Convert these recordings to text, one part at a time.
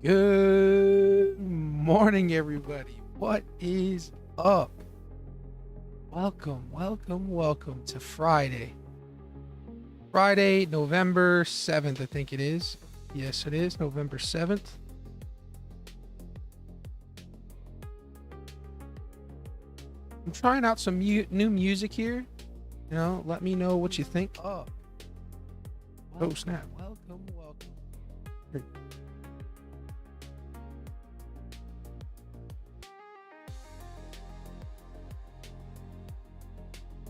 Good morning, everybody. What is up? Welcome to Friday. Friday, November 7th, I think it is. Yes, it is November 7th. I'm trying out some new music here. Let me know what you think. Oh snap. Welcome.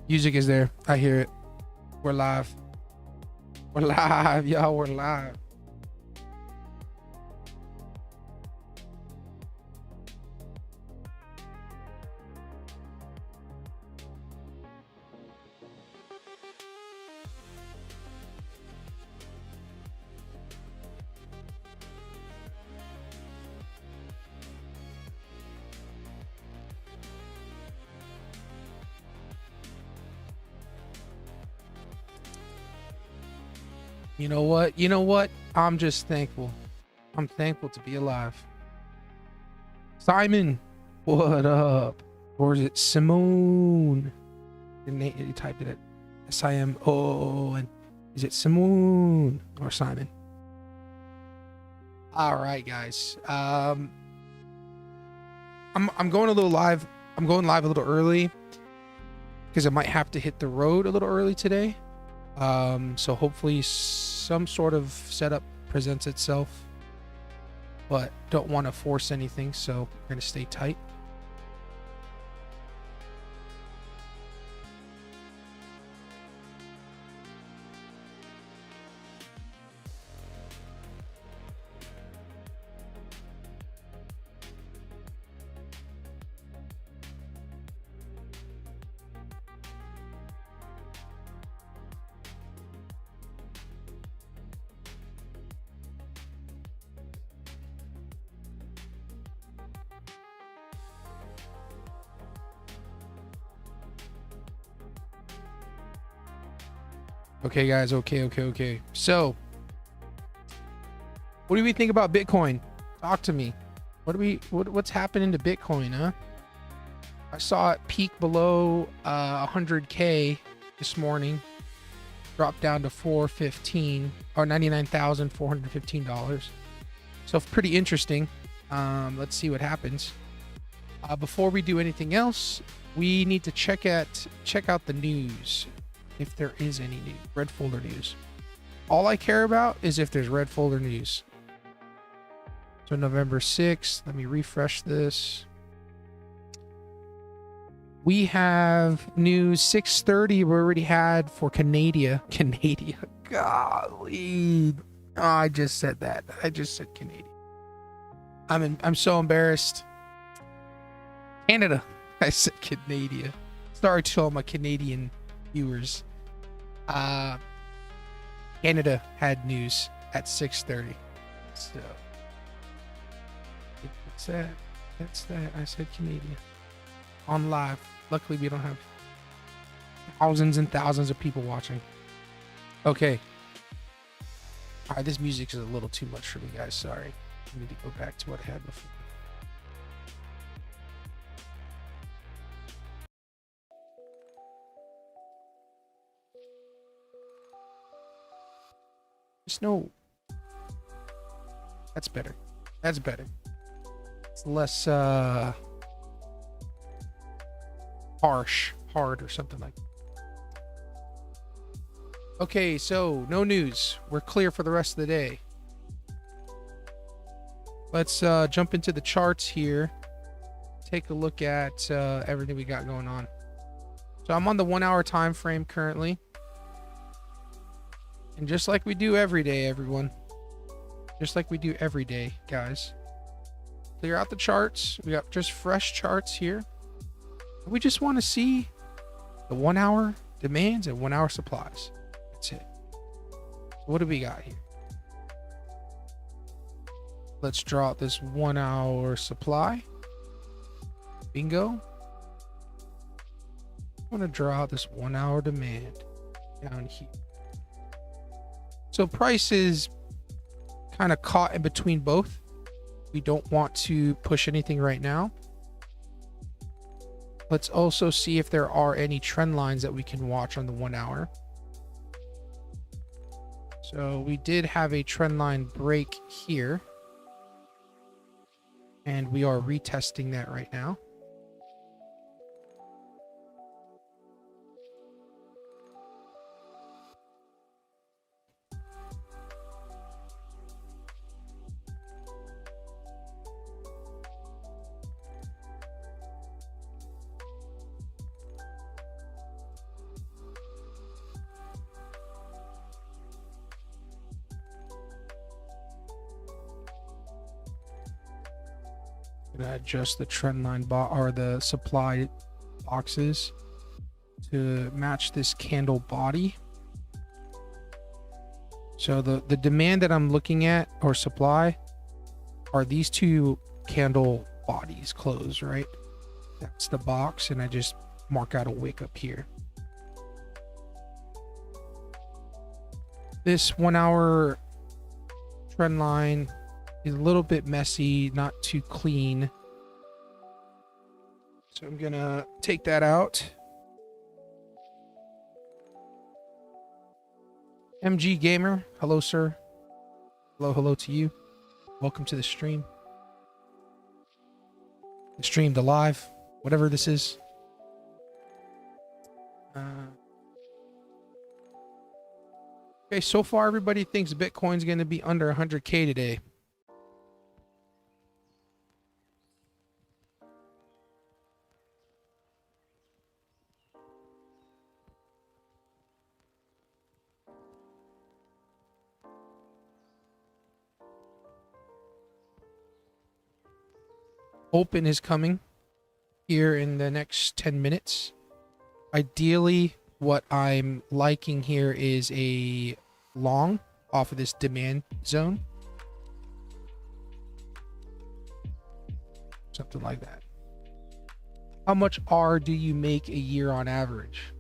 Music is there. I hear it. We're live. We're live, y'all. We're live. You know what? I'm just thankful. I'm thankful to be alive. Simon, what up? Or is it Simone? You typed it at SIMOON. Is it Simone or Simon? All right, guys. I'm going a little live. I'm going live a little early because I might have to hit the road a little early today. So hopefully some sort of setup presents itself, but don't want to force anything, so we're going to stay tight. Okay, guys. Okay. So, what do we think about Bitcoin? Talk to me. What's happening to Bitcoin, huh? I saw it peak below 100K this morning, dropped down to 415 or $99,415. So pretty interesting. Let's see what happens. Before we do anything else, we need to check out the news. If there is any news, red folder news. All I care about is if there's red folder news. So November 6th, let me refresh this. We have news 6:30 we already had for Canada. Golly. Oh, I just said that. I just said Canada. I'm so embarrassed. Canada. I said Canada. Sorry to all my Canadian viewers. Canada had news at 6:30. So that's that. I said Canadian on live. Luckily we don't have thousands and thousands of people watching. Okay. All right, this music is a little too much for me, guys. Sorry. I need to go back to what I had before. No, that's better. It's less hard or something like that. Okay, so no news. We're clear for the rest of the day. Let's jump into the charts here. Take a look at everything we got going on. So I'm on the 1 hour time frame currently. And just like we do every day, everyone. Just like we do every day, guys. Clear out the charts. We got just fresh charts here. We just want to see the 1 hour demands and 1 hour supplies. That's it. So what do we got here? Let's draw out this 1 hour supply. Bingo. I'm going to draw out this 1 hour demand down here. So price is kind of caught in between both. We don't want to push anything right now. Let's also see if there are any trend lines that we can watch on the 1 hour. So we did have a trend line break here, and we are retesting that right now. Gonna adjust the trend line or the supply boxes to match this candle body. So the demand that I'm looking at, or supply, are these two candle bodies closed, right? That's the box, and I just mark out a wick up here. This 1 hour trend line is a little bit messy, not too clean. So I'm gonna take that out. MG Gamer, hello sir. Hello to you. Welcome to the stream. The stream, the live, whatever this is. Okay, so far everybody thinks Bitcoin's gonna be under 100K today. Open is coming here in the next 10 minutes. Ideally, what I'm liking here is a long off of this demand zone. Something like that. How much R do you make a year on average?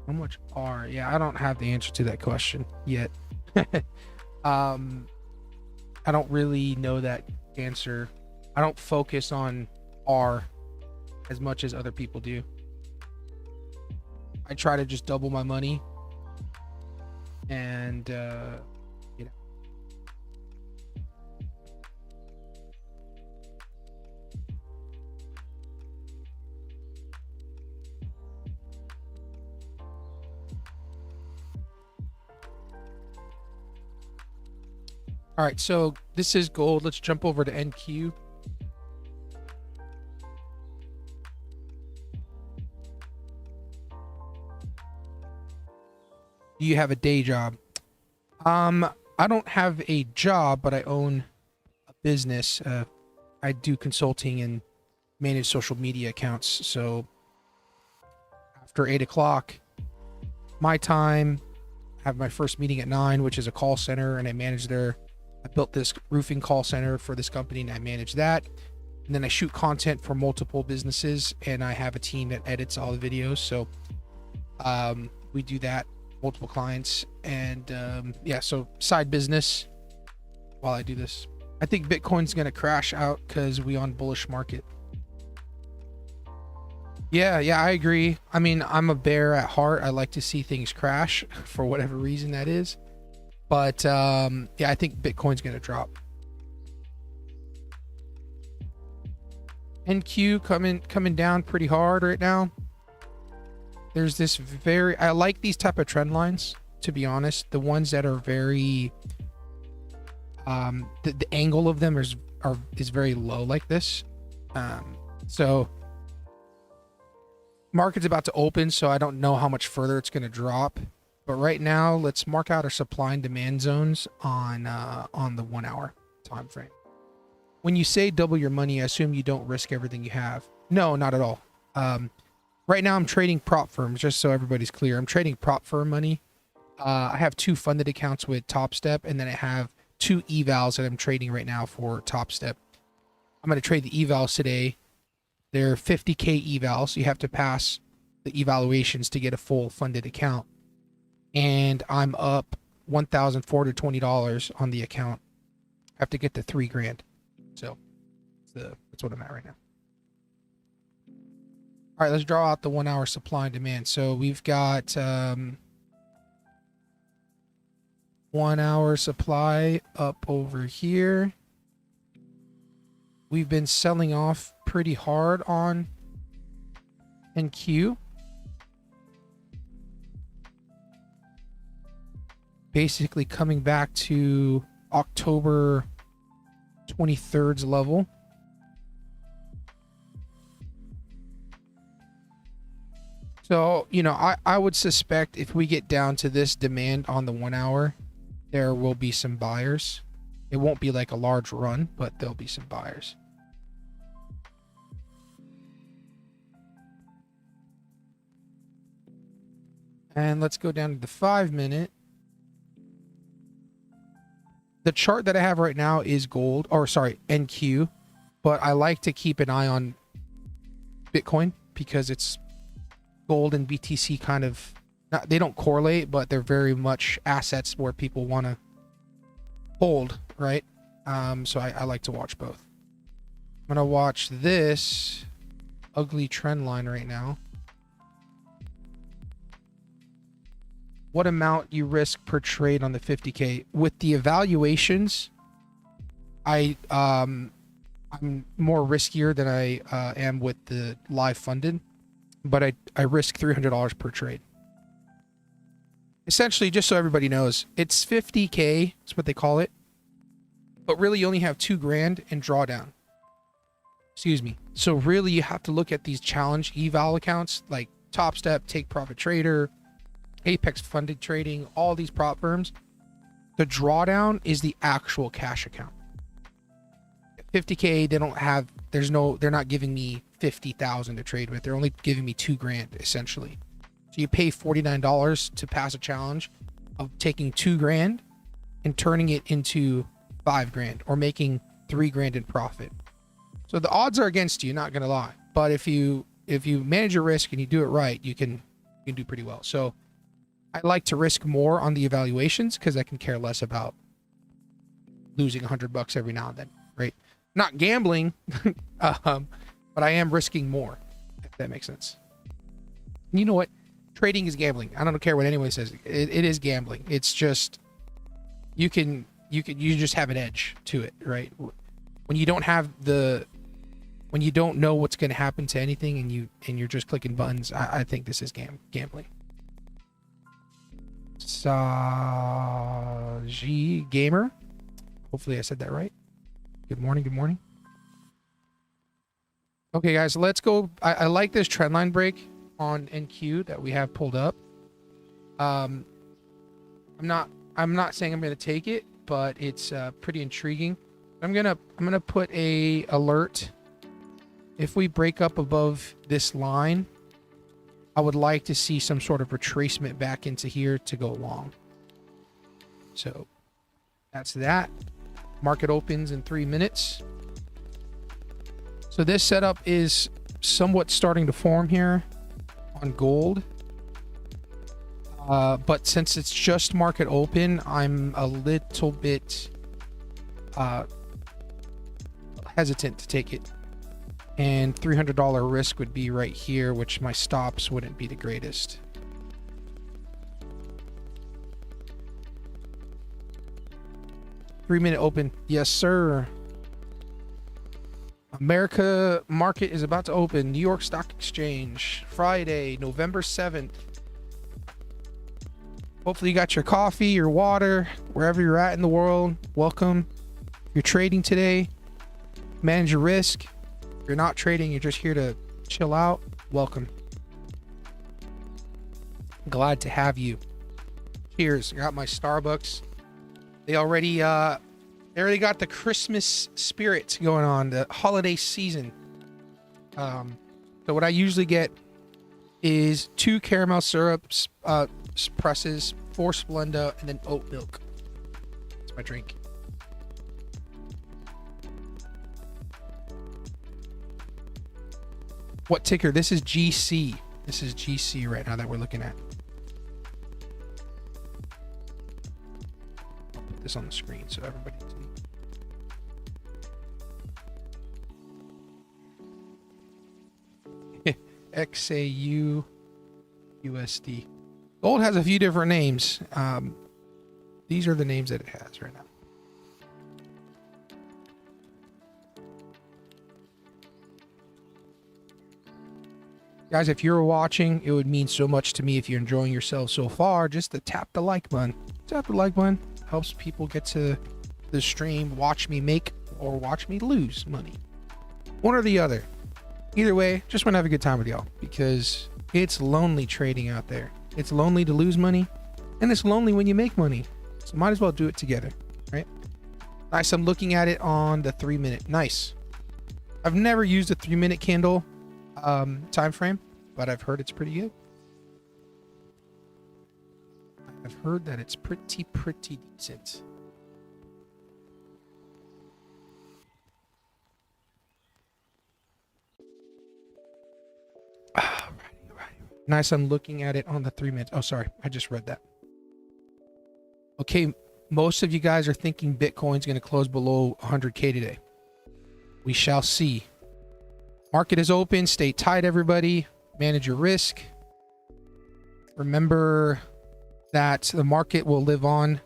How much R? Yeah, I don't have the answer to that question yet. I don't really know that answer. I don't focus on R as much as other people do. I try to just double my money and you know. All right, so this is gold. Let's jump over to NQ. Do you have a day job? I don't have a job, but I own a business. I do consulting and manage social media accounts. So after 8 o'clock, my time, I have my first meeting at 9, which is a call center, and I built this roofing call center for this company, and I manage that. And then I shoot content for multiple businesses, and I have a team that edits all the videos. So we do that. Multiple clients, and yeah, so side business while I do this. I think Bitcoin's gonna crash out because we on bullish market. Yeah, I agree. I mean, I'm a bear at heart. I like to see things crash for whatever reason that is, but yeah, I think Bitcoin's gonna drop. NQ coming down pretty hard right now. There's this I like these type of trend lines, to be honest. The ones that are very, the angle of them is very low like this. So market's about to open, so I don't know how much further it's going to drop. But right now, let's mark out our supply and demand zones on the 1 hour time frame. When you say double your money, I assume you don't risk everything you have. No, not at all. Right now I'm trading prop firms, just so everybody's clear. I'm trading prop firm money. I have 2 funded accounts with TopStep, and then I have 2 evals that I'm trading right now for TopStep. I'm going to trade the evals today. They're 50K evals. You have to pass the evaluations to get a full funded account. And I'm up $1,420 on the account. I have to get to $3 grand. So that's what I'm at right now. All right, let's draw out the 1 hour supply and demand. So we've got 1 hour supply up over here. We've been selling off pretty hard on NQ. Basically coming back to October 23rd's level. So, you know, I would suspect if we get down to this demand on the 1 hour, there will be some buyers. It won't be like a large run, but there'll be some buyers. And let's go down to the 5 minute. The chart that I have right now is gold, or sorry, NQ, but I like to keep an eye on Bitcoin because it's gold and BTC kind of, they don't correlate, but they're very much assets where people want to hold, right? So I like to watch both. I'm going to watch this ugly trend line right now. What amount you risk per trade on the 50K? With the evaluations, I'm more riskier than I am with the live funded, but I risk $300 per trade. Essentially, just so everybody knows, it's 50K, that's what they call it, but really you only have $2,000 in drawdown. Excuse me. So really you have to look at these challenge eval accounts like TopStep, Take Profit Trader, Apex Funded Trading, all these prop firms. The drawdown is the actual cash account. 50K, they don't have, they're not giving me 50,000 to trade with. They're only giving me $2,000 essentially. So you pay $49 to pass a challenge of taking $2,000 and turning it into $5,000 or making $3,000 in profit. So the odds are against you, not gonna lie. But if you manage your risk and you do it right, you can do pretty well. So I like to risk more on the evaluations because I can care less about losing $100 every now and then, right? Not gambling, but I am risking more, if that makes sense. You know what? Trading is gambling. I don't care what anyone says. It is gambling. It's just you just have an edge to it, right? When you don't know what's going to happen to anything and you're just clicking buttons, I think this is gambling. Saji Gamer. Hopefully I said that right. Good morning. Good morning. Okay, guys, let's go. I like this trend line break on NQ that we have pulled up. I'm not saying I'm going to take it, but it's pretty intriguing. I'm gonna put a alert. If we break up above this line, I would like to see some sort of retracement back into here to go long. So that's that. Market opens in 3 minutes. So this setup is somewhat starting to form here on gold. But since it's just market open, I'm a little bit hesitant to take it. And $300 risk would be right here, which my stops wouldn't be the greatest. Three-minute open. Yes, sir. America market is about to open. New York Stock Exchange, Friday, November 7th. Hopefully you got your coffee, your water, wherever you're at in the world. Welcome. If you're trading today, manage your risk. If you're not trading, you're just here to chill out. Welcome. Glad to have you. Cheers. I got my Starbucks. They already got the Christmas spirit going on, the holiday season. So what I usually get is 2 caramel syrups, presses, 4 Splenda, and then oat milk. That's my drink. What ticker? This is GC. This is GC right now that we're looking at. I'll put this on the screen so everybody can see. XAU USD. Gold has a few different names. These are the names that it has right now. Guys, if you're watching, it would mean so much to me if you're enjoying yourself so far. Just to tap the like button. Tap the like button. Helps people get to the stream, watch me make or watch me lose money. One or the other. Either way, just want to have a good time with y'all because it's lonely trading out there. It's lonely to lose money and it's lonely when you make money. So might as well do it together, right? Nice. I'm looking at it on the 3 minute. Nice. I've never used a 3 minute candle time frame, but I've heard it's pretty good. I've heard that it's pretty decent. Alrighty. Nice. I'm looking at it on the 3 minutes. Oh, sorry. I just read that. Okay. Most of you guys are thinking Bitcoin's going to close below 100K today. We shall see. Market is open. Stay tight, everybody. Manage your risk. Remember that the market will live on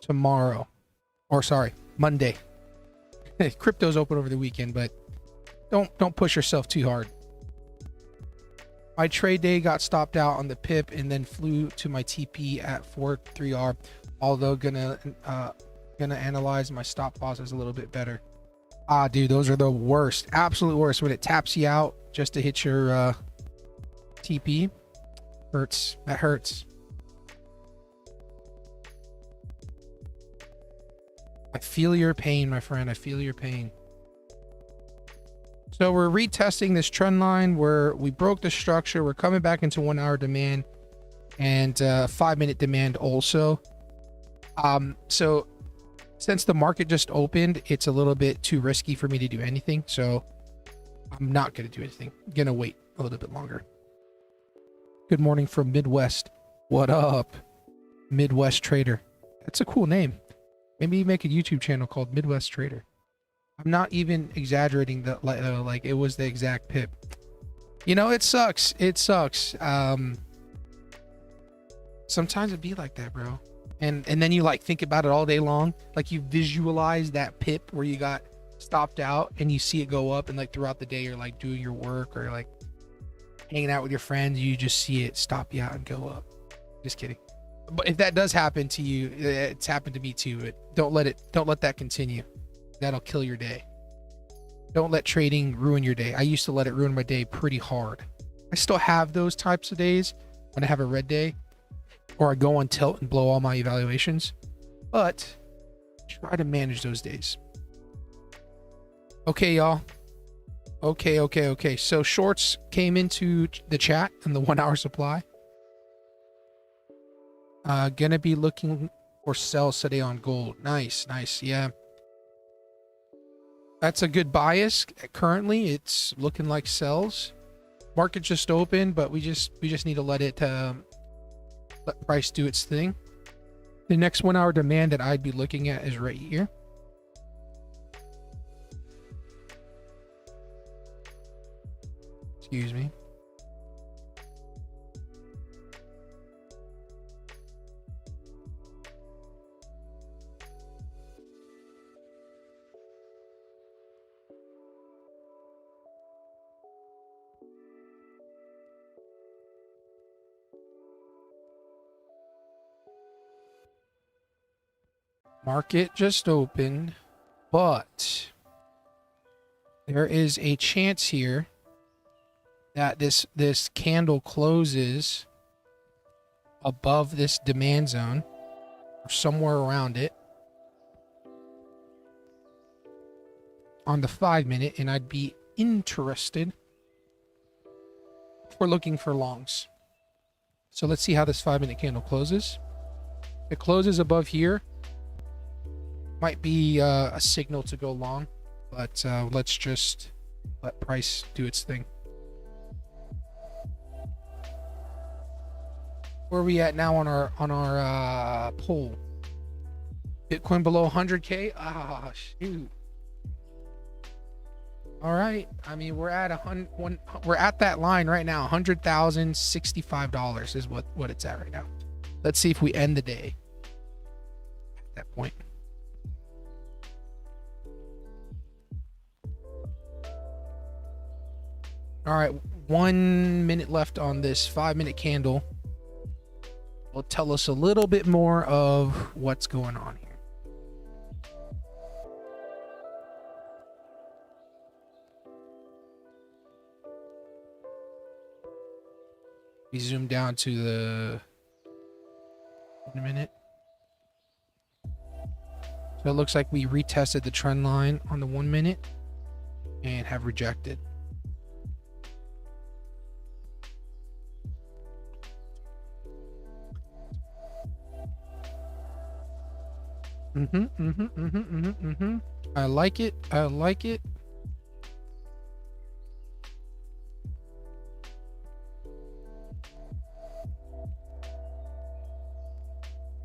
tomorrow. Or sorry, Monday. Crypto's open over the weekend, but don't push yourself too hard. My trade day got stopped out on the pip and then flew to my TP at 4.3R. Although gonna analyze my stop losses a little bit better. Ah, dude, those are the worst, absolute worst. When it taps you out just to hit your TP, hurts. That hurts. I feel your pain, my friend. I feel your pain. So we're retesting this trend line where we broke the structure. We're coming back into 1 hour demand and 5 minute demand also. So since the market just opened, it's a little bit too risky for me to do anything. So I'm not going to do anything. I'm going to wait a little bit longer. Good morning from Midwest. What up, Midwest Trader? That's a cool name. Maybe make a YouTube channel called Midwest Trader. I'm not even exaggerating. Like it was the exact pip. You know, it sucks. It sucks. Sometimes it'd be like that, bro. And then you like think about it all day long. Like you visualize that pip where you got stopped out and you see it go up, and like throughout the day you're like doing your work or like hanging out with your friends, you just see it stop you out and go up. Just kidding. But if that does happen to you, it's happened to me too. Don't let that continue. That'll kill your day. Don't let trading ruin your day. I used to let it ruin my day pretty hard. I still have those types of days when I have a red day or I go on tilt and blow all my evaluations, but try to manage those days. Okay, y'all. Okay. So shorts came into the chat in the 1 hour supply. Gonna be looking for sells today on gold. Nice. Yeah. That's a good bias. Currently, it's looking like sells. Market just opened, but we just need to let it let price do its thing. The next 1 hour demand that I'd be looking at is right here. Excuse me. Market just opened, but there is a chance here that this candle closes above this demand zone or somewhere around it on the 5 minute, and I'd be interested if we're looking for longs. So let's see how this 5 minute candle closes. If it closes above here, might be a signal to go long, but let's just let price do its thing. Where are we at now on our poll? Bitcoin below 100K? Ah, shoot. All right. I mean, we're at we're at that line right now. $100,065 is what it's at right now. Let's see if we end the day at that point. All right, 1 minute left on this 5-minute candle. Will tell us a little bit more of what's going on here. We zoom down to the 1 minute. So it looks like we retested the trend line on the 1 minute and have rejected. I like it. I like it.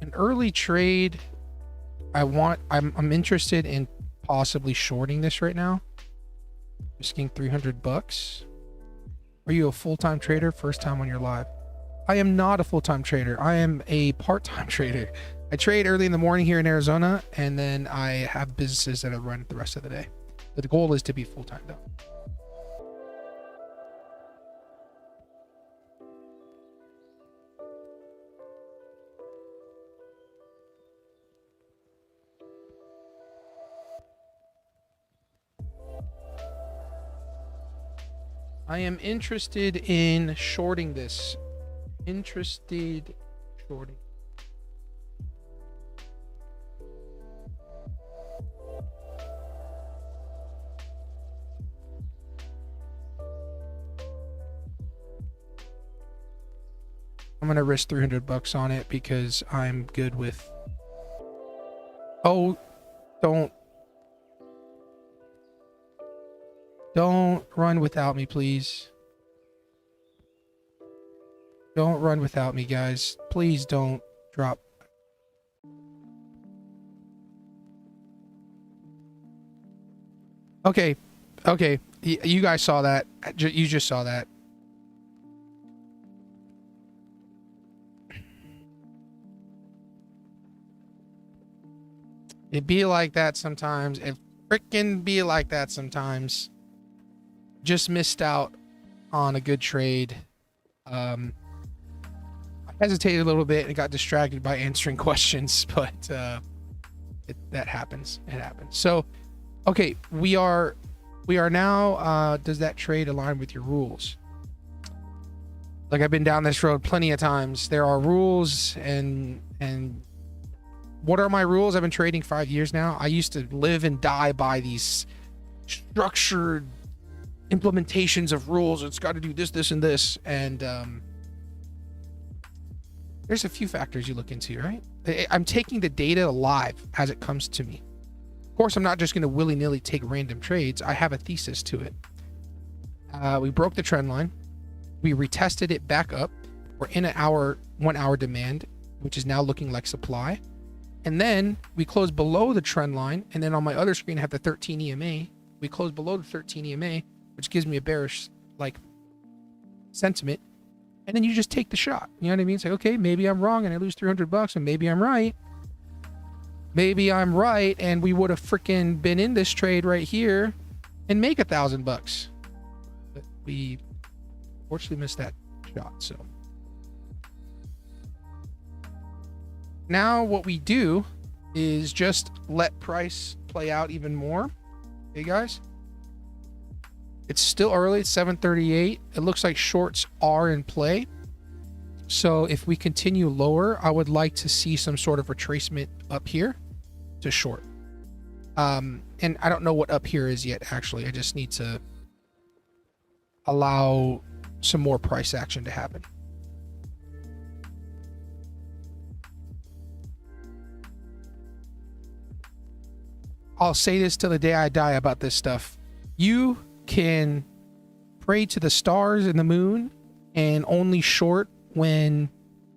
An early trade. I'm interested in possibly shorting this right now. Risking $300. Are you a full-time trader? First time on your live. I am not a full-time trader. I am a part-time trader. I trade early in the morning here in Arizona, and then I have businesses that I run the rest of the day. But the goal is to be full-time though. I am interested in shorting this. Interested shorting. I'm gonna risk $300 on it because I'm good with. Oh, don't run without me, please. Don't run without me, guys. Please don't drop. Okay, okay. You guys saw that. You just saw that. It be like that sometimes. It freaking be like that sometimes. Just missed out on a good trade. I hesitated a little bit and got distracted by answering questions, but that happens. It happens. So, okay, we are now. Does that trade align with your rules? Like, I've been down this road plenty of times. There are rules, and what are my rules? I've been trading 5 years now. I used to live and die by these structured implementations of rules. It's got to do this, this, and this. And there's a few factors you look into, right? I'm taking the data live as it comes to me. Of course, I'm not just going to willy-nilly take random trades. I have a thesis to it. We broke the trend line. We retested it back up. We're in an 1 hour demand, which is now looking like supply. And then we close below the trend line. And then on my other screen, I have the 13 EMA. We close below the 13 EMA, which gives me a bearish sentiment. And then you just take the shot. You know what I mean? It's like, okay, maybe I'm wrong and I lose $300, and maybe I'm right. Maybe I'm right, and we would have freaking been in this trade right here and make $1,000. But we fortunately missed that shot. So now what we do is just let price play out even more. Okay, guys. It's still early. It's 7:38. It looks like shorts are in play. So if we continue lower, I would like to see some sort of retracement up here to short. And I don't know what up here is yet, actually. I just need to allow some more price action to happen. I'll say this till the day I die about this stuff. You can pray to the stars and the moon and only short when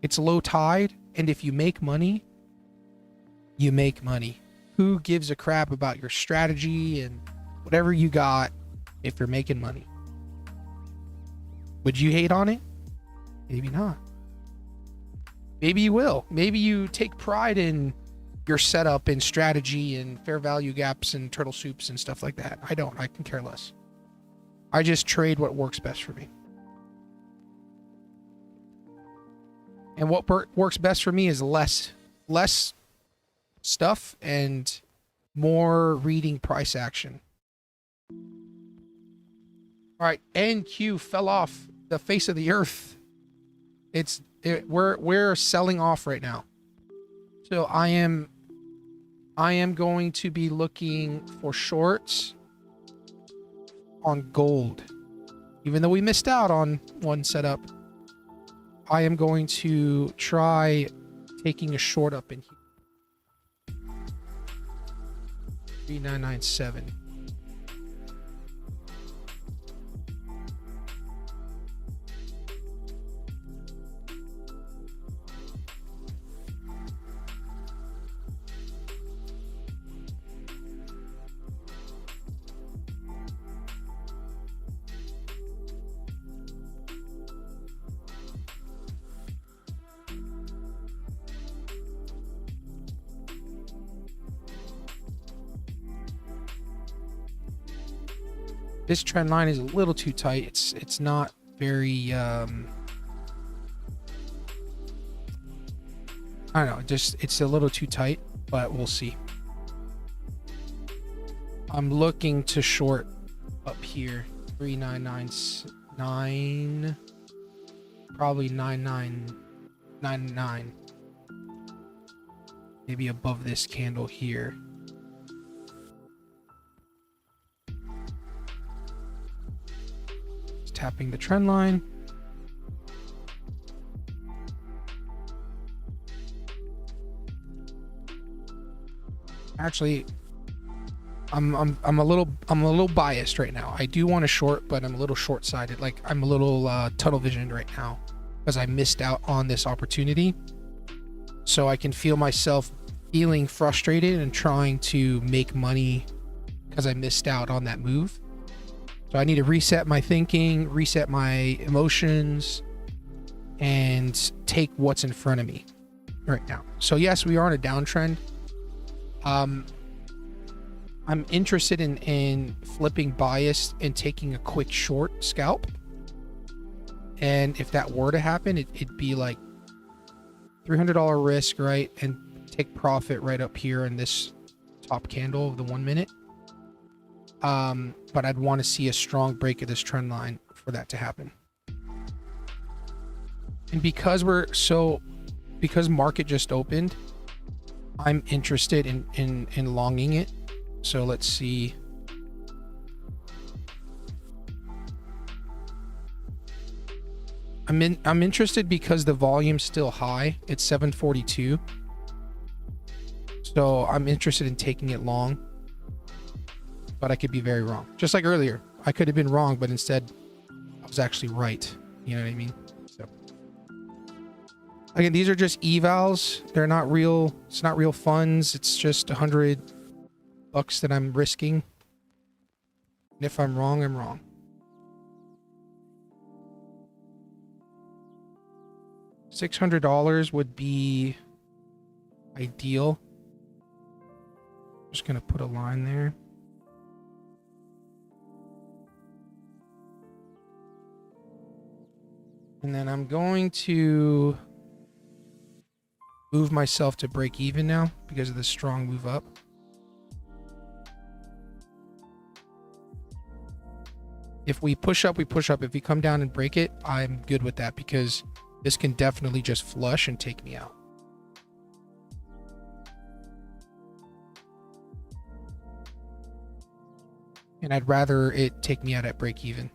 it's low tide. And if you make money, you make money. Who gives a crap about your strategy and whatever you got? if you're making money. Would you hate on it? Maybe not. Maybe you will. Maybe you take pride in your setup and strategy and fair value gaps and turtle soups and stuff like that. I don't. I can care less. I just trade what works best for me. And what works best for me is less stuff and more reading price action. All right, NQ fell off the face of the earth. We're selling off right now. So I am going to be looking for shorts on gold. Even though we missed out on one setup, I am going to try taking a short up in here. 3997. This trend line is a little too tight. It's not very I don't know, it's a little too tight, but we'll see. I'm looking to short up here. 3999, probably 9999. Maybe above this candle here. Tapping the trend line. Actually, I'm a little biased right now. I do want to short, but I'm a little short-sighted. Like I'm a little tunnel visioned right now because I missed out on this opportunity. So I can feel myself feeling frustrated and trying to make money because I missed out on that move. So I need to reset my thinking, reset my emotions, and take what's in front of me right now. So yes, we are on a downtrend. I'm interested in flipping bias and taking a quick short scalp. And if that were to happen, it'd be like $300 risk, right? And take profit right up here in this top candle of the 1 minute. But I'd want to see a strong break of this trend line for that to happen. And because market just opened, I'm interested in longing it. So let's see. I'm interested because the volume's still high. It's 742. So I'm interested in taking it long. But I could be very wrong. Just like earlier, I could have been wrong, but instead I was actually right. You know what I mean? So again, these are just evals. They're not real. It's not real funds. It's just $100 that I'm risking. And if I'm wrong, I'm wrong. $600 would be ideal. Just gonna put a line there. And then I'm going to move myself to break even now because of the strong move up. If we push up, we push up. If we come down and break it, I'm good with that because this can definitely just flush and take me out. And I'd rather it take me out at break even.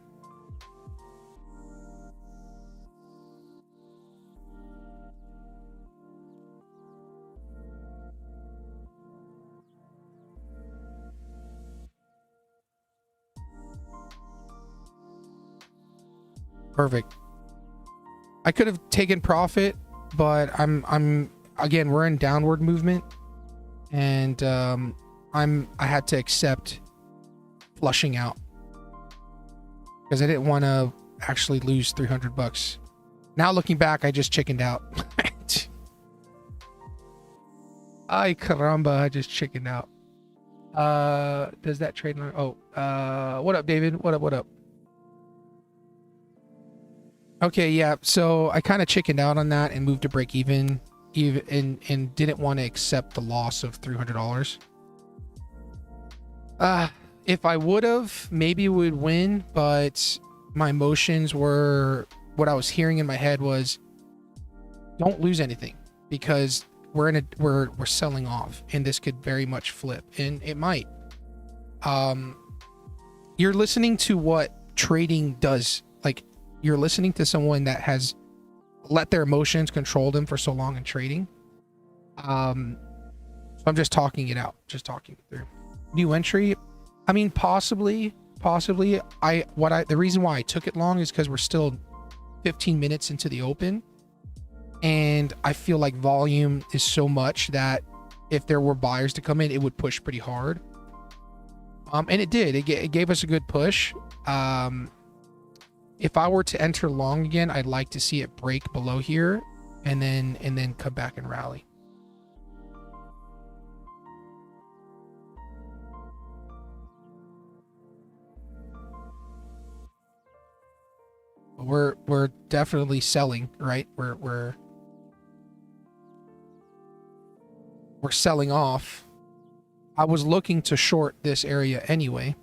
Perfect. I could have taken profit, but I'm again, we're in downward movement, and I had to accept flushing out. because I didn't want to actually lose 300 bucks. Now looking back, I just chickened out. Ay caramba, I just chickened out. Does that trade line? Oh, what up, David? What up? What up? Okay, yeah. So I kind of chickened out on that and moved to break even and didn't want to accept the loss of $300. If I would have, maybe we would win, but my emotions were, what I was hearing in my head was, don't lose anything, because we're selling off and this could very much flip, and it might. You're listening to what trading does. Like, you're listening to someone that has let their emotions control them for so long in trading. So I'm just talking it out, just talking it through. New entry, I mean, possibly. The reason why I took it long is because we're still 15 minutes into the open, and I feel like volume is so much that if there were buyers to come in, it would push pretty hard. And it did. It gave us a good push. If I were to enter long again, I'd like to see it break below here and then come back and rally. We're definitely selling, right? We're selling off. I was looking to short this area anyway.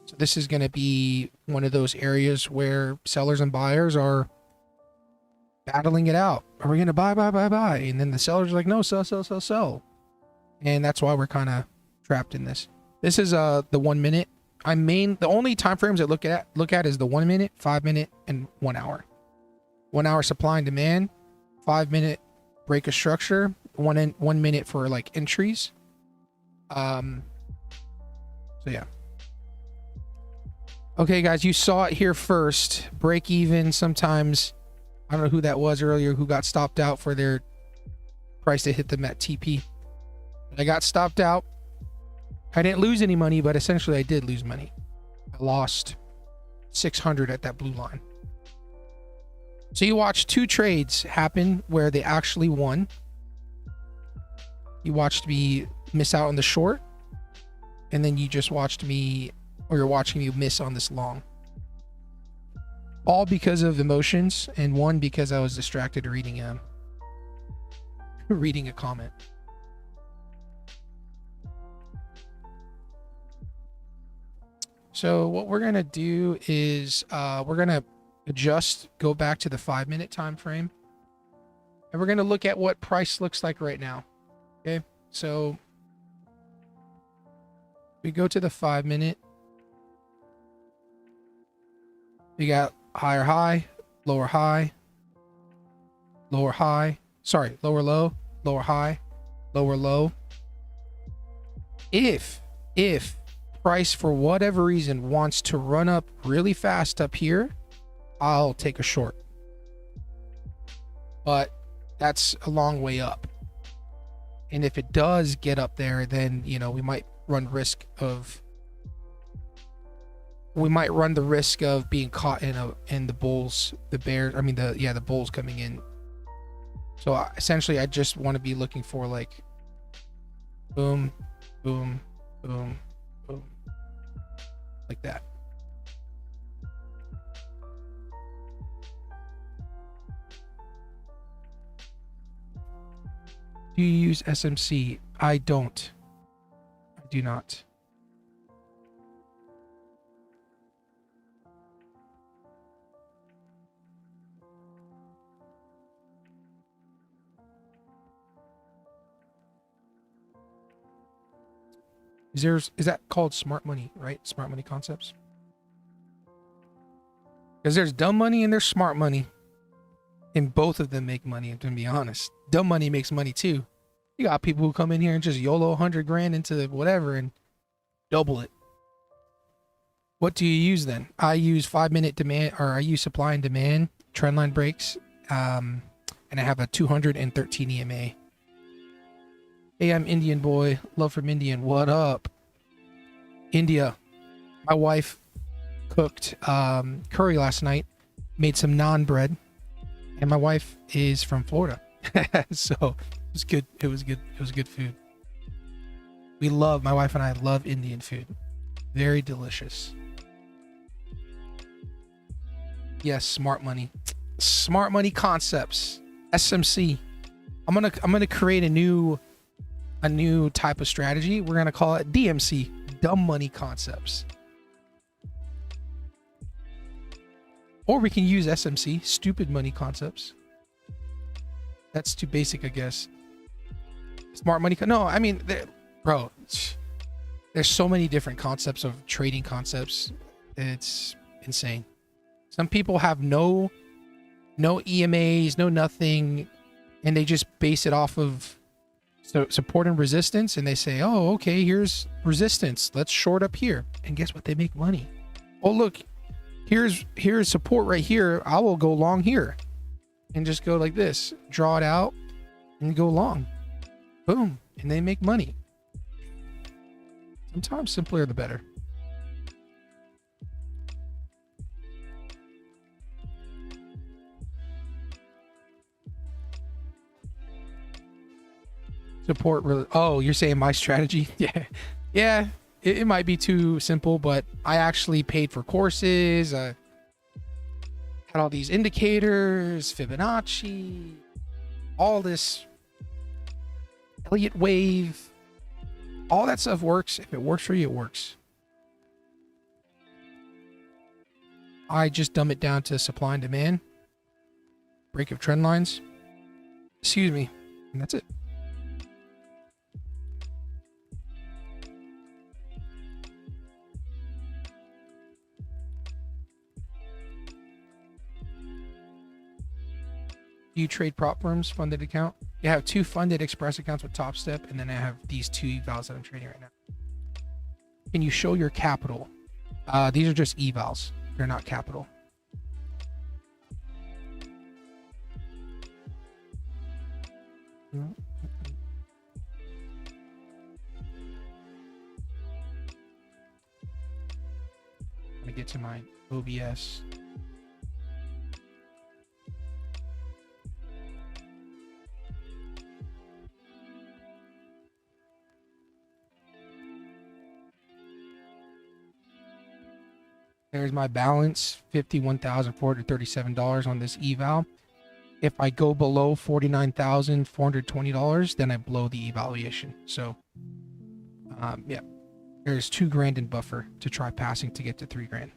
So this is going to be one of those areas where sellers and buyers are battling it out. Are we going to buy? And then the sellers are like, no, sell. And that's why we're kind of trapped in this. This is the 1 minute. The only time frames I look at is the 1 minute, 5 minute, and 1 hour. 1 hour supply and demand, 5 minute break of structure, 1 minute for like entries. So yeah. Okay, guys, you saw it here first. Break even. Sometimes, I don't know who that was earlier who got stopped out for their price to hit them at TP. But I got stopped out. I didn't lose any money, but essentially I did lose money. I lost 600 at that blue line. So you watched two trades happen where they actually won. You watched me miss out on the short, and then you just watched me, or you're watching me miss on this long. All because of emotions, and one because I was distracted reading a comment. So what we're gonna do is we're gonna go back to the 5 minute time frame, and we're gonna look at what price looks like right now. Okay, so we go to the 5 minute. We got higher high, lower high, lower high. Sorry, lower low, lower high, lower low. If price for whatever reason wants to run up really fast up here, I'll take a short. But that's a long way up. And if it does get up there, then, you know, we might run the risk of being caught in the bulls, the bulls coming in. So essentially I just want to be looking for like boom, boom, boom, boom, like that. Do you use SMC? I don't. I do not. Is that called smart money, right? Smart money concepts? Because there's dumb money and there's smart money. And both of them make money, to be honest. Dumb money makes money too. You got people who come in here and just YOLO 100 grand into whatever and double it. What do you use then? I use 5 minute demand, or I use supply and demand, trendline breaks, and I have a 213 EMA. Hey, I'm Indian boy. Love from Indian. What up? India. My wife cooked curry last night, made some naan bread, and my wife is from Florida. So it was good. It was good. It was good food. My wife and I love Indian food. Very delicious. Yes, smart money. Smart money concepts. SMC. I'm gonna create a new type of strategy. We're gonna call it DMC. Dumb money concepts. Or we can use SMC, stupid money concepts. That's too basic, I guess. Smart money. No, I mean, bro, there's so many different concepts of trading concepts. It's insane. Some people have no EMAs, no nothing, and they just base it off of support and resistance, and they say, oh, okay, here's resistance. Let's short up here. And guess what? They make money. Oh, look, here's support right here. I will go long here. And just go like this. Draw it out and go long. Boom. And they make money. Sometimes simpler the better. Support really. Oh, you're saying my strategy? Yeah. It might be too simple, but I actually paid for courses. Had all these indicators, Fibonacci, all this Elliott wave. All that stuff works. If it works for you, it works. I just dumb it down to supply and demand, break of trend lines. Excuse me, and that's it. Do you trade prop firms, funded account? You have 2 funded express accounts with TopStep, and then I have these 2 evals that I'm trading right now. Can you show your capital? These are just evals. They're not capital. Let me get to my OBS. There's my balance, $51,437 on this eval. If I go below $49,420, then I blow the evaluation. So, yeah, there's $2,000 in buffer to try passing to get to $3,000.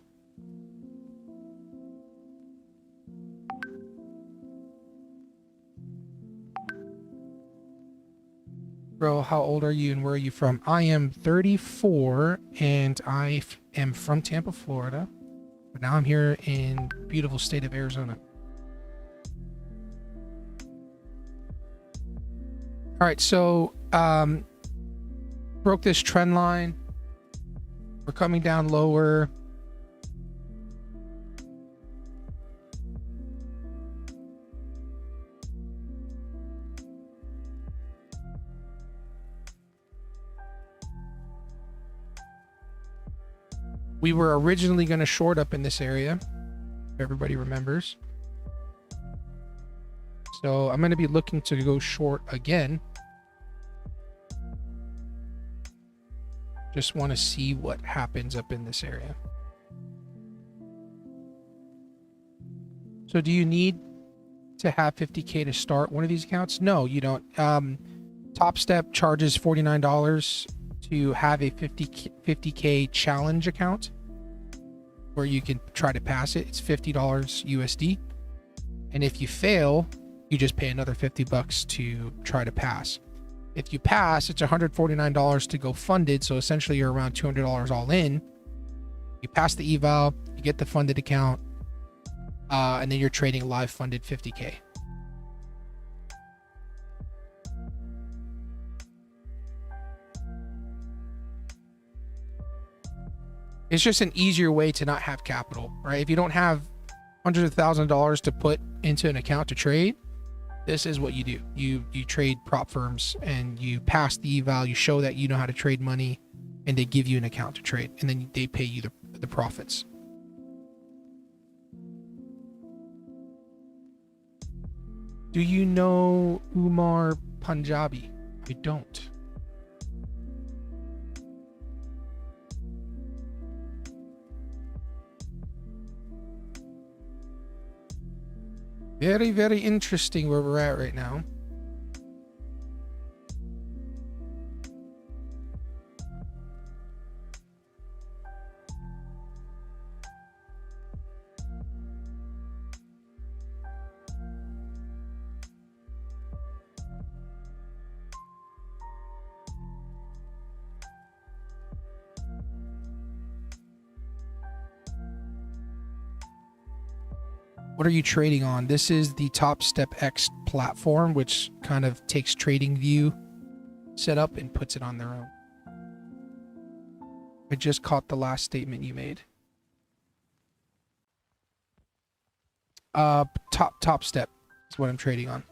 Bro, how old are you and where are you from? I am 34 and I am from Tampa, Florida. But now I'm here in beautiful state of Arizona. All right, so broke this trend line. We're coming down lower. We were originally going to short up in this area, if everybody remembers. So I'm going to be looking to go short again. Just want to see what happens up in this area. So do you need to have 50K to start one of these accounts? No, you don't. TopStep charges $49 to have a 50K challenge account where you can try to pass it. It's $50 USD. And if you fail, you just pay another $50 to try to pass. If you pass, it's $149 to go funded. So essentially you're around $200 all in. You pass the eval, you get the funded account, and then you're trading live funded 50K. It's just an easier way to not have capital, right? If you don't have hundreds of thousands of dollars to put into an account to trade, this is what you do. You trade prop firms and you pass the eval, you show that you know how to trade money, and they give you an account to trade, and then they pay you the profits. Do you know Umar Punjabi? I don't. Very, very interesting where we're at right now. What are you trading on? This is the TopStep X platform, which kind of takes trading view setup and puts it on their own. I just caught the last statement you made. TopStep is what I'm trading on.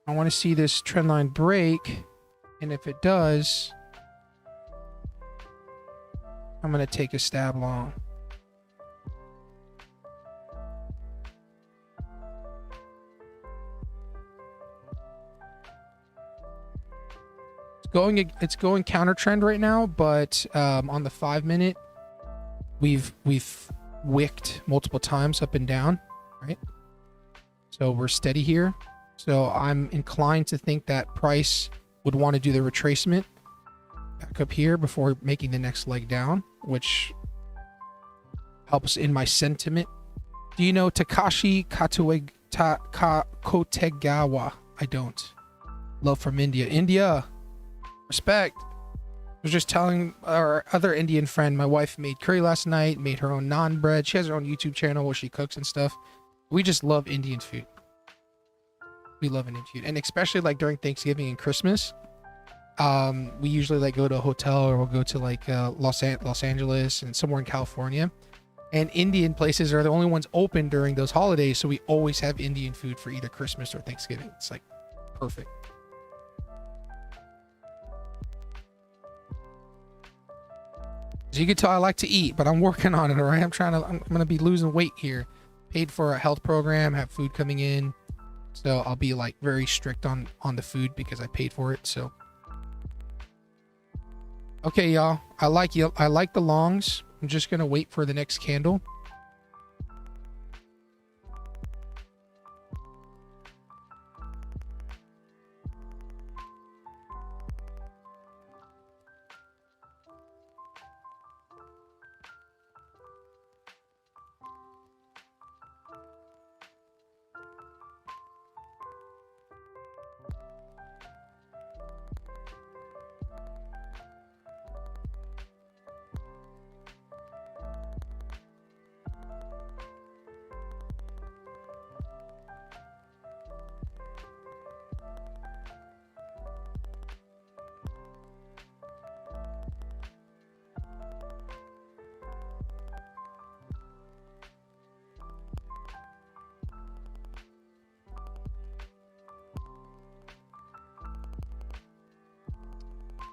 I want to see this trend line break, and if it does, I'm going to take a stab long. It's going counter trend right now, but on the 5-minute, we've wicked multiple times up and down, right? So we're steady here. So I'm inclined to think that price would want to do the retracement back up here before making the next leg down, which helps in my sentiment. Do you know Takashi Kotegawa? I don't. Love from India. India, respect. I was just telling our other Indian friend, my wife made curry last night, made her own naan bread. She has her own YouTube channel where she cooks and stuff. We just love Indian food. We love Indian food. And especially like during Thanksgiving and Christmas. We usually like go to a hotel, or we'll go to like Los Angeles and somewhere in California, and Indian places are the only ones open during those holidays, so we always have Indian food for either Christmas or Thanksgiving. It's like perfect. As you can tell, I like to eat, but I'm working on it. All right, I'm gonna be losing weight here. Paid for a health program, have food coming in, so I'll be like very strict on the food because I paid for it. So okay, y'all. I like the longs. I'm just gonna wait for the next candle.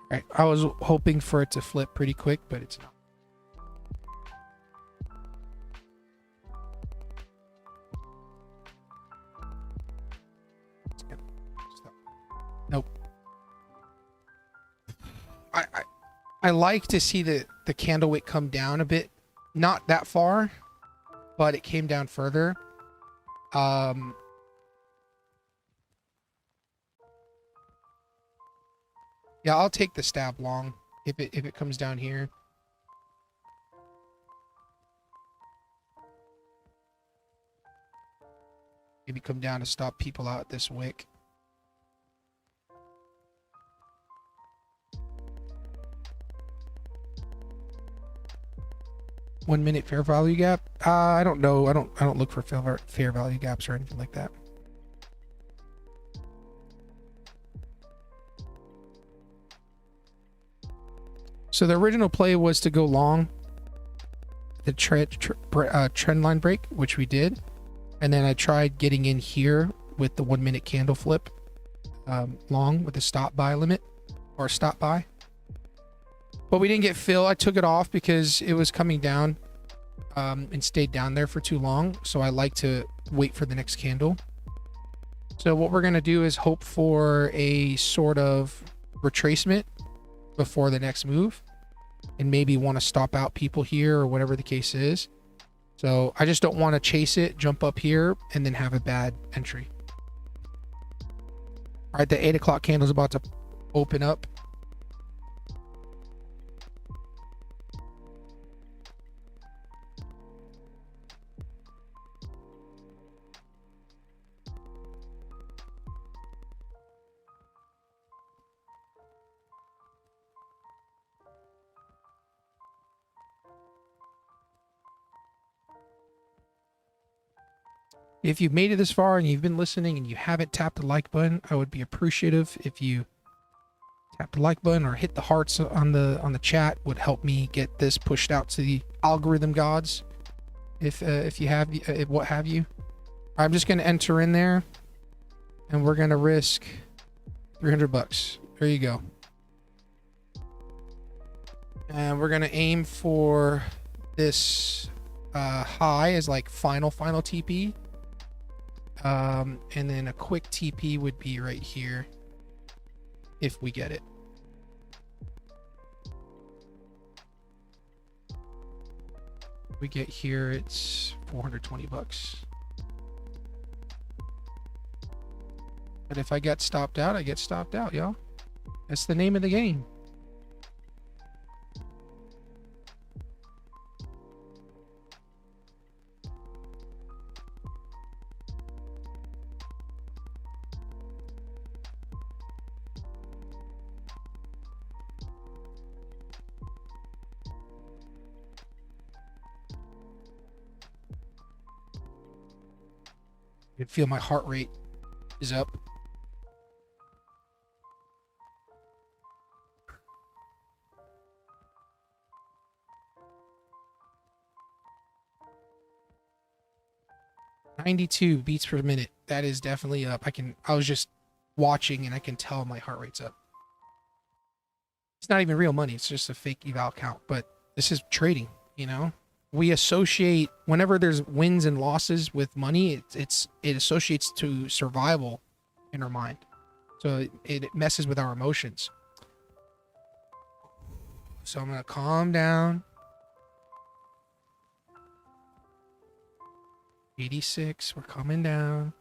Right. I was hoping for it to flip pretty quick, but it's not. Nope. I like to see the candle wick come down a bit. Not that far, but it came down further. Yeah, I'll take the stab long if it comes down here. Maybe come down to stop people out this wick. One minute fair value gap? I don't know. I don't look for fair value gaps or anything like that. So the original play was to go long the trend line break, which we did. And then I tried getting in here with the 1 minute candle flip long with a stop buy limit or stop buy. But we didn't get fill. I took it off because it was coming down and stayed down there for too long. So I like to wait for the next candle. So what we're going to do is hope for a sort of retracement before the next move, and maybe want to stop out people here or whatever the case is. So I just don't want to chase it, jump up here, and then have a bad entry. All right, the 8 o'clock candle is about to open up. If you've made it this far and you've been listening and you haven't tapped the like button, I would be appreciative if you tap the like button or hit the hearts on the chat. Would help me get this pushed out to the algorithm gods. If you have what have you. I'm just going to enter in there, and we're going to risk $300. There you go. And we're going to aim for this high as like final TP. And then a quick TP would be right here if we get it. We get here, it's $420. But if I get stopped out, I get stopped out, y'all. That's the name of the game. You can feel my heart rate is up. $92 beats per minute. That is definitely up. I was just watching and I can tell my heart rate's up. It's not even real money. It's just a fake eval count, but this is trading, you know? We associate whenever there's wins and losses with money, it associates to survival in our mind. So it messes with our emotions. So I'm going to calm down. 86, we're coming down.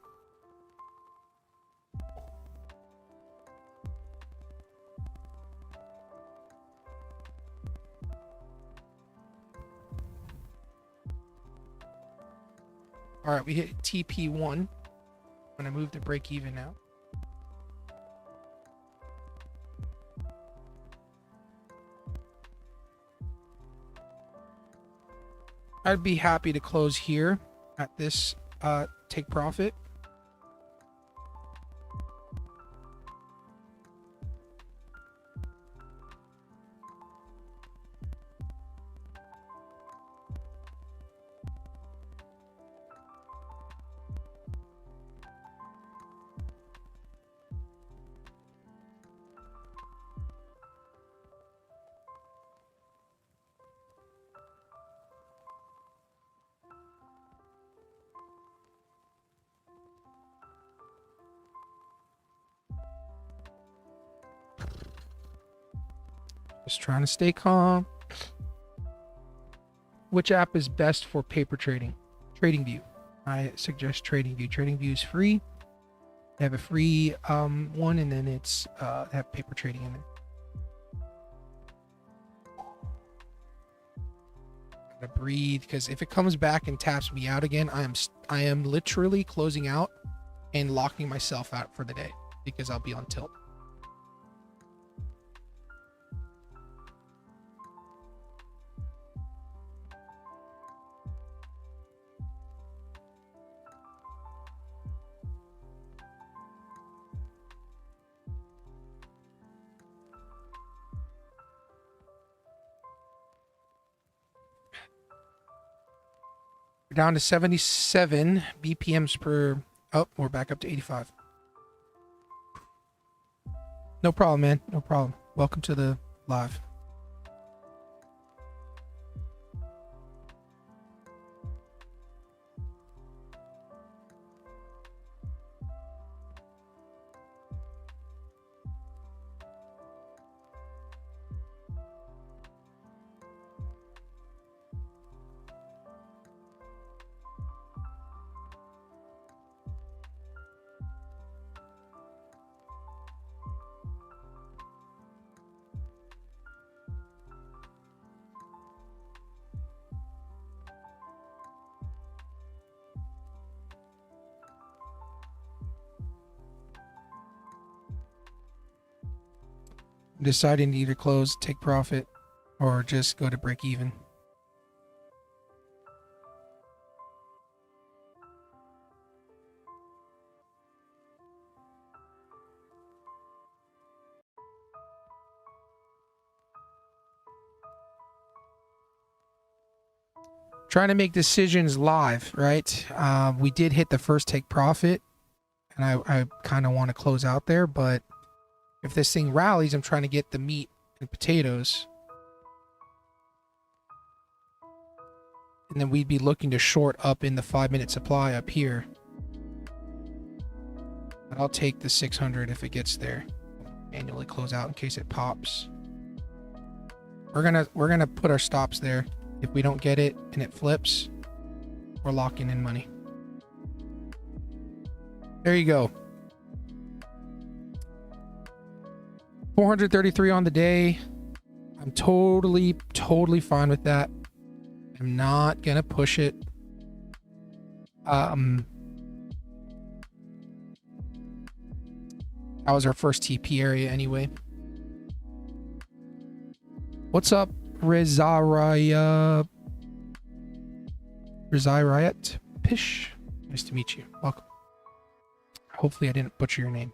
All right, we hit TP1. I'm going to move to break even now. I'd be happy to close here at this take profit. Just trying to stay calm. Which app is best for paper trading? TradingView. I suggest TradingView. TradingView is free. They have a free one, and then it's they have paper trading in there. Gotta breathe, because if it comes back and taps me out again, I am literally closing out and locking myself out for the day because I'll be on tilt. We're down to 77 BPMs per... Oh, we're back up to 85. No problem, man. No problem. Welcome to the live. deciding to either close, take profit, or just go to break even. Trying to make decisions live, right? We did hit the first take profit, and I kind of want to close out there, but if this thing rallies, I'm trying to get the meat and potatoes. And then we'd be looking to short up in the 5-minute supply up here. But I'll take the 600 if it gets there. Manually close out in case it pops. We're gonna put our stops there. If we don't get it and it flips, we're locking in money. There you go. 433 on the day. I'm totally fine with that. I'm not gonna push it. That was our first TP area anyway. What's up, Rizariat Pish? Nice to meet you. Welcome. Hopefully I didn't butcher your name.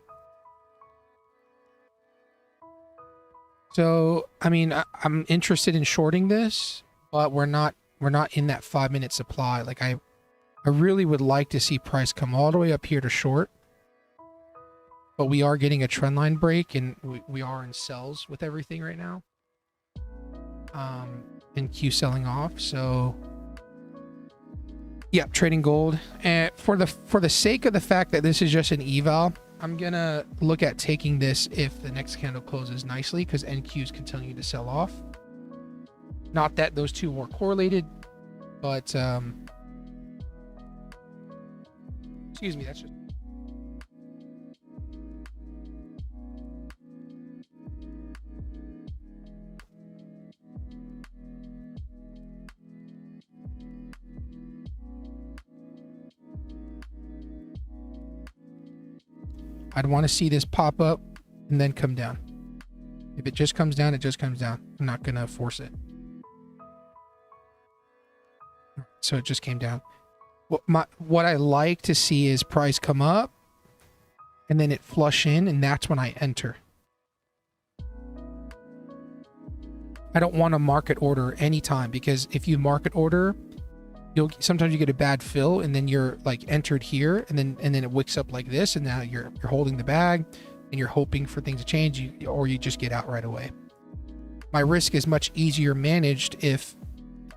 So, I mean, I'm interested in shorting this, but we're not in that 5-minute supply. Like I really would like to see price come all the way up here to short. But we are getting a trend line break, and we are in sells with everything right now. And Q selling off, so yeah, trading gold. And for the sake of the fact that this is just an eval, I'm gonna look at taking this if the next candle closes nicely, because NQ's continuing to sell off. Not that those two were correlated, but excuse me, that's just I'd want to see this pop up and then come down. If it just comes down, it just comes down. I'm not going to force it. So it just came down. What I like to see is price come up and then it flush in, and that's when I enter. I don't want to market order anytime, because if you market order, sometimes you get a bad fill, and then you're like entered here, and then it wicks up like this, and now you're holding the bag and you're hoping for things to change, or you just get out right away. My risk is much easier managed if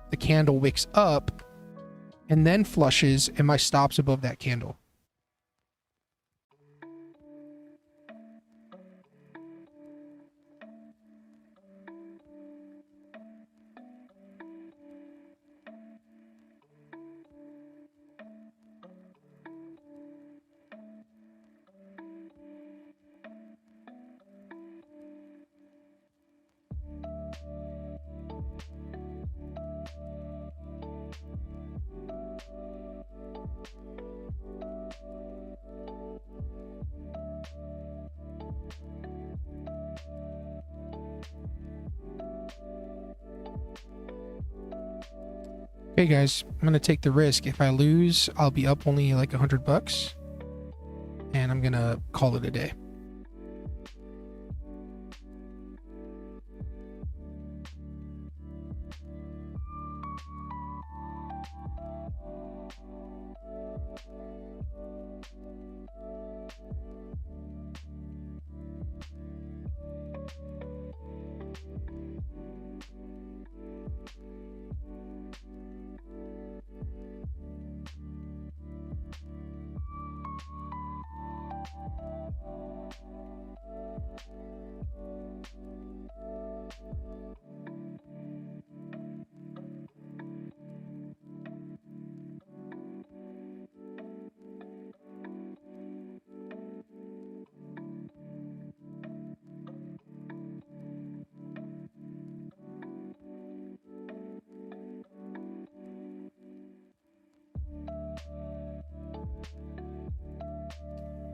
the candle wicks up and then flushes and my stop's above that candle. Okay guys, I'm gonna take the risk. If I lose, I'll be up only like $100, and I'm gonna call it a day.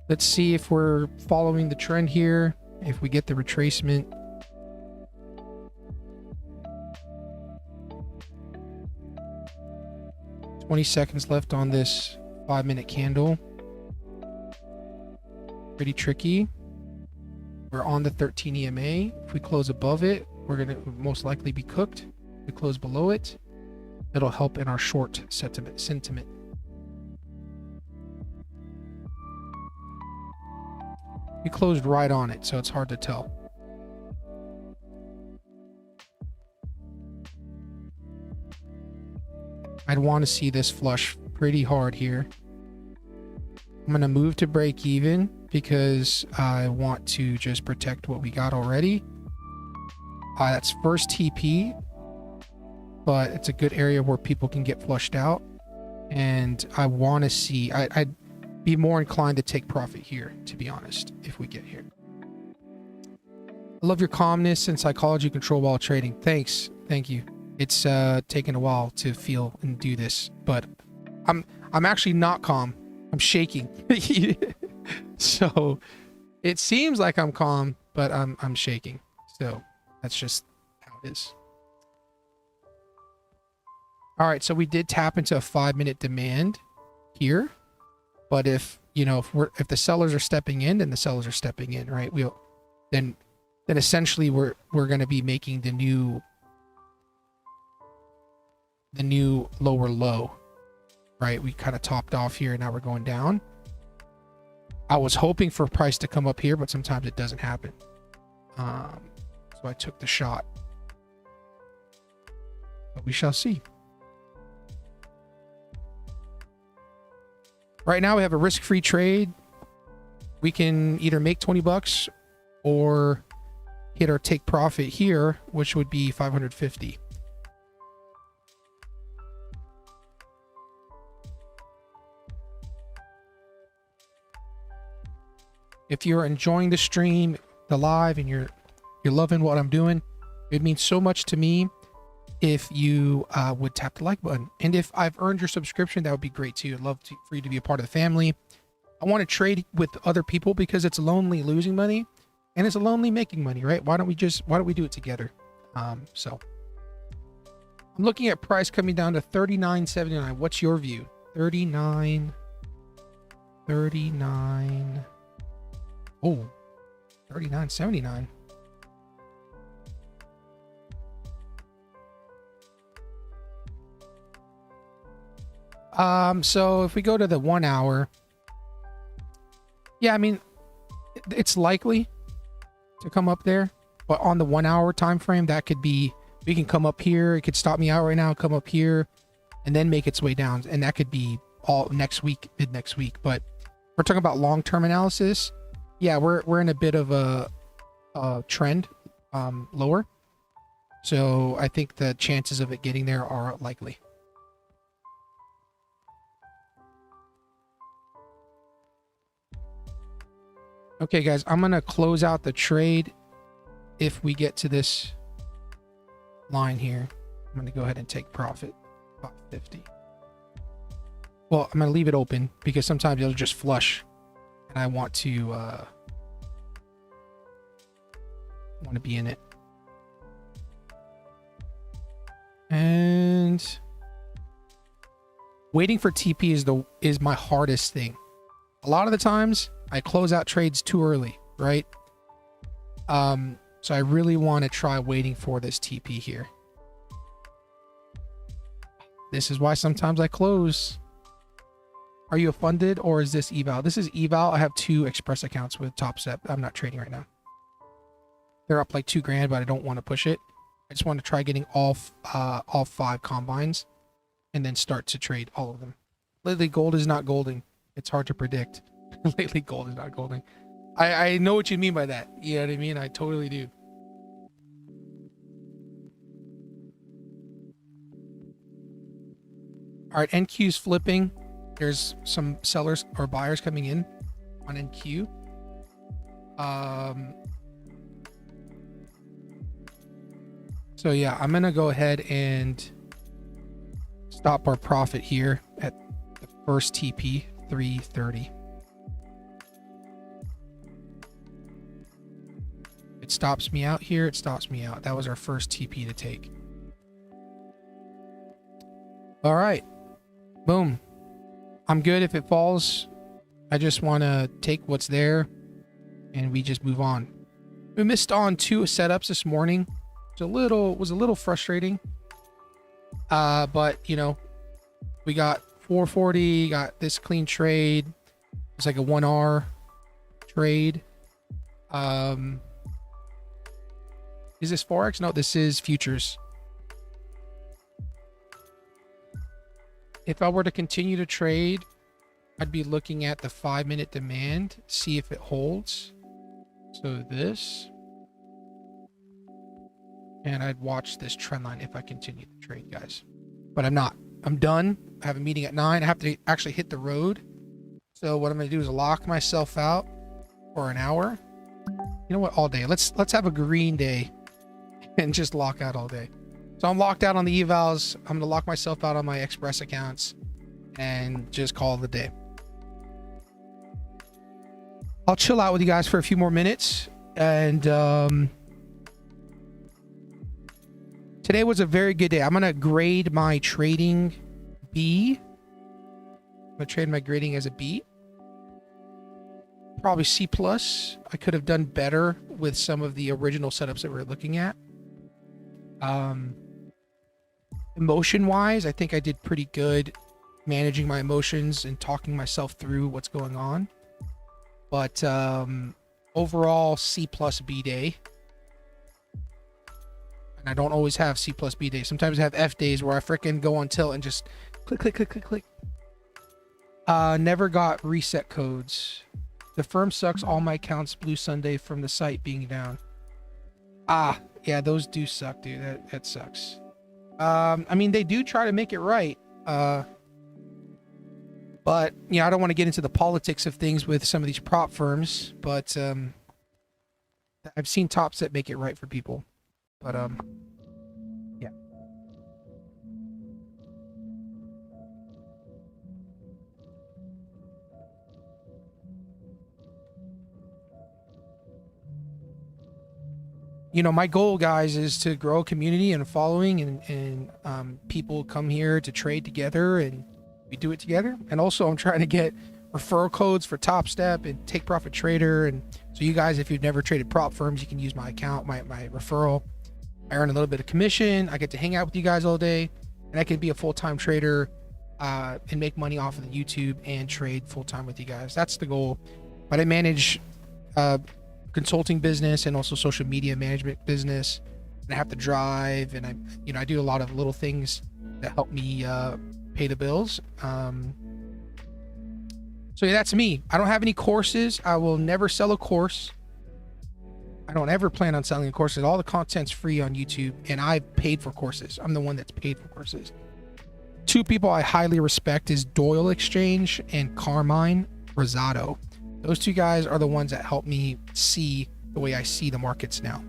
Let's see if we're following the trend here. If we get the retracement, 20 seconds left on this 5-minute candle. Pretty tricky. We're on the 13 EMA. If we close above it, we're going to most likely be cooked. If we close below it, it'll help in our short sentiment. We closed right on it, so it's hard to tell. I'd want to see this flush pretty hard here. I'm going to move to break even because I want to just protect what we got already. That's first TP, but it's a good area where people can get flushed out. And I want to see, I'd be more inclined to take profit here, to be honest, if we get here. I love your calmness and psychology control while trading. Thanks. Thank you. It's taken a while to feel and do this, but I'm actually not calm. I'm shaking. So it seems like I'm calm, but I'm shaking. So that's just how it is. All right, so we did tap into a 5-minute demand here, but if if the sellers are stepping in, then the sellers are stepping in, right? Then essentially we're going to be making the new lower low, right? We kind of topped off here, and now we're going down. I was hoping for price to come up here, but sometimes it doesn't happen. So I took the shot, but we shall see. Right now we have a risk-free trade. We can either make 20 bucks or hit our take profit here, which would be 550. If you're enjoying the stream, the live, and you're loving what I'm doing, it means so much to me if you would tap the like button. And if I've earned your subscription, that would be great too. I'd love for you to be a part of the family. I want to trade with other people because it's lonely losing money and it's lonely making money, right? Why don't we do it together? So I'm looking at price coming down to 39.79. What's your view? 39. Oh, 39.79. So if we go to the 1 hour, yeah, I mean, it's likely to come up there, but on the 1 hour time frame, that could be, we can come up here, it could stop me out right now, come up here, and then make its way down, and that could be all next week, mid next week. But we're talking about long-term analysis. Yeah, we're in a bit of a trend lower, so I think the chances of it getting there are likely. Okay, guys, I'm gonna close out the trade if we get to this line here. I'm gonna go ahead and take profit, about 50. Well, I'm gonna leave it open because sometimes it'll just flush, and I want to be in it. And waiting for TP is my hardest thing. A lot of the times I close out trades too early, right? So I really want to try waiting for this TP here. This is why sometimes I close. Are you a funded or is this eval? This is eval. I have 2 express accounts with TopStep. I'm not trading right now. They're up like $2,000, but I don't want to push it. I just want to try getting all 5 combines and then start to trade all of them. Lately, gold is not golding. It's hard to predict. Lately, gold is not golding. I know what you mean by that. You know what I mean? I totally do. All right, NQ's flipping. There's some sellers or buyers coming in on NQ. So yeah, I'm gonna go ahead and stop our profit here at the first TP, 330. It stops me out here. It stops me out. That was our first TP to take. All right. Boom. I'm good if it falls. I just want to take what's there and we just move on. We missed on 2 setups this morning. It was a little frustrating. But you know, we got 440, got this clean trade. It's like a 1R trade. Is this Forex? No, this is futures. If I were to continue to trade, I'd be looking at the 5-minute demand, see if it holds. So this. And I'd watch this trend line if I continue to trade, guys. But I'm not. I'm done. I have a meeting at 9. I have to actually hit the road. So what I'm going to do is lock myself out for an hour. You know what? All day. Let's have a green day and just lock out all day. So I'm locked out on the evals. I'm going to lock myself out on my Express accounts and just call it a day. I'll chill out with you guys for a few more minutes. And today was a very good day. I'm going to grade my trading B. I'm going to trade my grading as a B. Probably C+. I could have done better with some of the original setups that we're looking at. Emotion wise, I think I did pretty good managing my emotions and talking myself through what's going on. But overall, C plus B day. And I don't always have C plus B days. Sometimes I have F days where I freaking go on tilt and just click, click, click, click, click. Never got reset codes. The firm sucks. All my accounts Blue Sunday from the site being down. Yeah, those do suck, dude. That sucks. I mean, they do try to make it right. But, you know, I don't want to get into the politics of things with some of these prop firms, but I've seen TopStep make it right for people. But, yeah. You know, my goal, guys, is to grow a community and a following, and people come here to trade together, and we do it together. And also, I'm trying to get referral codes for TopStep and Take Profit Trader. And so you guys, if you've never traded prop firms, you can use my account, my referral. I earn a little bit of commission. I get to hang out with you guys all day, and I can be a full-time trader and make money off of the YouTube and trade full-time with you guys. That's the goal. But I manage consulting business and also social media management business, and I have to drive, and I do a lot of little things that help me pay the bills. So yeah, that's me. I don't have any courses. I will never sell a course. I don't ever plan on selling a course. All the content's free on YouTube, and I've paid for courses. I'm the one that's paid for courses. 2 people I highly respect is Doyle Exchange and Carmine Rosado. Those 2 guys are the ones that help me see the way I see the markets now.